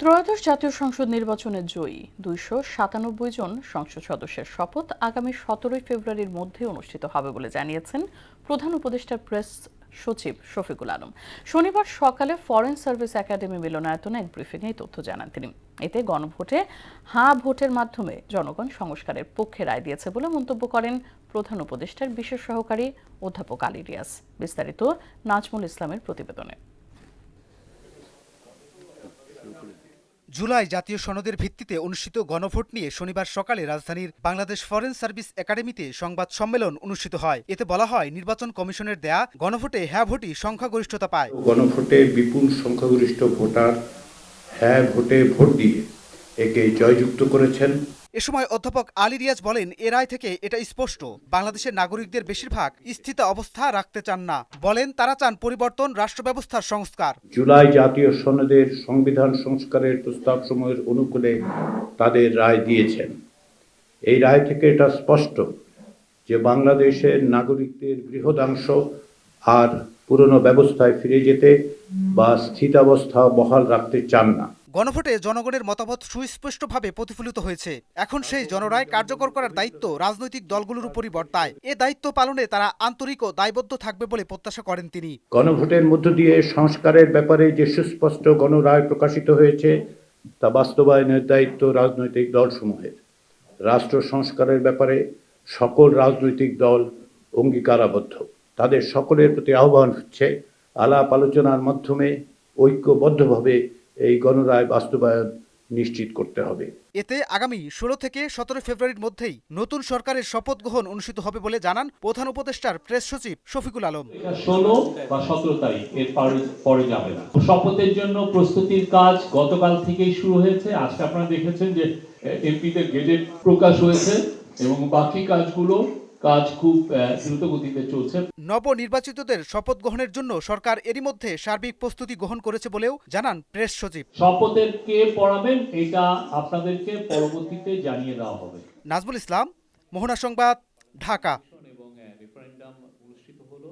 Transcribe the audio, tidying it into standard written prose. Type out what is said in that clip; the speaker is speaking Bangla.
ত্রয়োদশ জাতীয় সংসদ নির্বাচনে জয়ী ২৯৭ জন সংসদ সদস্যের শপথ আগামী ১৭ ফেব্রুয়ারির মধ্যে অনুষ্ঠিত হবে বলে জানিয়েছেন প্রধান উপদেষ্টা প্রেস সচিব শফিকুল আলম। শনিবার সকালে ফরেন সার্ভিস একাডেমি মিলনায়তনে এক ব্রিফিংয়ে এই তথ্য জানান তিনি। এতে গণভোটে হাঁ ভোটের মাধ্যমে জনগণ সংস্কারের পক্ষে রায় দিয়েছে বলে মন্তব্য করেন প্রধান উপদেষ্টার বিশেষ সহকারী অধ্যাপক আলী রিয়াজ। বিস্তারিত নাজমুল ইসলামের প্রতিবেদনে। জুলাই জাতীয় সনদের ভিত্তিতে অনুষ্ঠিত গণভোট নিয়ে শনিবার সকালে রাজধানীর বাংলাদেশ ফরেন সার্ভিস একাডেমিতে সংবাদ সম্মেলন অনুষ্ঠিত হয়। এতে বলা হয়, নির্বাচন কমিশনের দেয়া গণভোটে হ্যাঁ ভোটই সংখ্যাগরিষ্ঠতা পায়। গণভোটে বিপুল সংখ্যাগরিষ্ঠ ভোটার হ্যাঁ ভোটে ভোট দিয়ে একে জয়যুক্ত করেছেন। এ সময় অধ্যাপক আলী রিয়াজ বলেন, এ রায় থেকে এটা স্পষ্ট, বাংলাদেশের নাগরিকদের বেশিরভাগ স্থিত অবস্থা রাখতে চান না। বলেন, তারা চান পরিবর্তন, রাষ্ট্র ব্যবস্থার সংস্কার। জুলাই জাতীয় সনদের সংবিধান সংস্কারের প্রস্তাবসমূহের অনুকূলে তাদের রায় দিয়েছেন। এই রায় থেকে এটা স্পষ্ট যে বাংলাদেশের নাগরিকদের বৃহদাংশ আর পুরনো ব্যবস্থায় ফিরে যেতে বা স্থিতাবস্থা বহাল রাখতে চান না। গণভোটে জনগণের মতামত সুস্পষ্টভাবে প্রতিফলিত হয়েছে। এখন সেই জনরায় কার্যকর করার দায়িত্ব রাজনৈতিক দলগুলোর উপরই বর্তায়। এ দায়িত্ব পালনে তারা আন্তরিক ও দায়বদ্ধ থাকবে বলে প্রত্যাশা করেন তিনি। গণভোটের মধ্য দিয়ে সংস্কারের ব্যাপারে যে সুস্পষ্ট গণরায় প্রকাশিত হয়েছে তা বাস্তবায়নের দায়িত্ব রাজনৈতিক দলসমূহের। রাষ্ট্র সংস্কারের ব্যাপারে সকল রাজনৈতিক দল অঙ্গীকারাবদ্ধ। তাদের সকলের প্রতি আহ্বান হচ্ছে আলাপ আলোচনার মাধ্যমে ঐক্যবদ্ধভাবে এই গণরায় বাস্তবায়ন নিশ্চিত করতে হবে। এতে আগামী ১৬ থেকে ১৭ ফেব্রুয়ারির মধ্যেই নতুন সরকারের শপথ গ্রহণ অনুষ্ঠিত হবে বলে জানান প্রধান উপদেষ্টার প্রেস সচিব শফিকুল আলম। ১৬ বা ১৭ তারিখ এর পরে যাবে না। শপথের জন্য প্রস্তুতির কাজ গতকাল থেকেই শুরু হয়েছে। আজকে আপনারা দেখেছেন যে এমপিদের গেজেট প্রকাশ হয়েছে এবং বাকি কাজ খুব দ্রুত গতিতে চলছে। নবনির্বাচিতদের শপথ গ্রহণের জন্য সরকার এরই মধ্যে সার্বিক প্রস্তুতি গ্রহণ করেছে বলেও জানান প্রেস সচিব। শপথের কে পড়াবেন এটা আপনাদেরকে পরবর্তীতে জানিয়ে দেওয়া হবে। নাজমুল ইসলাম, মোহনা সংবাদ, ঢাকা। এবং রেফারেন্ডাম অনুষ্ঠিত হলো।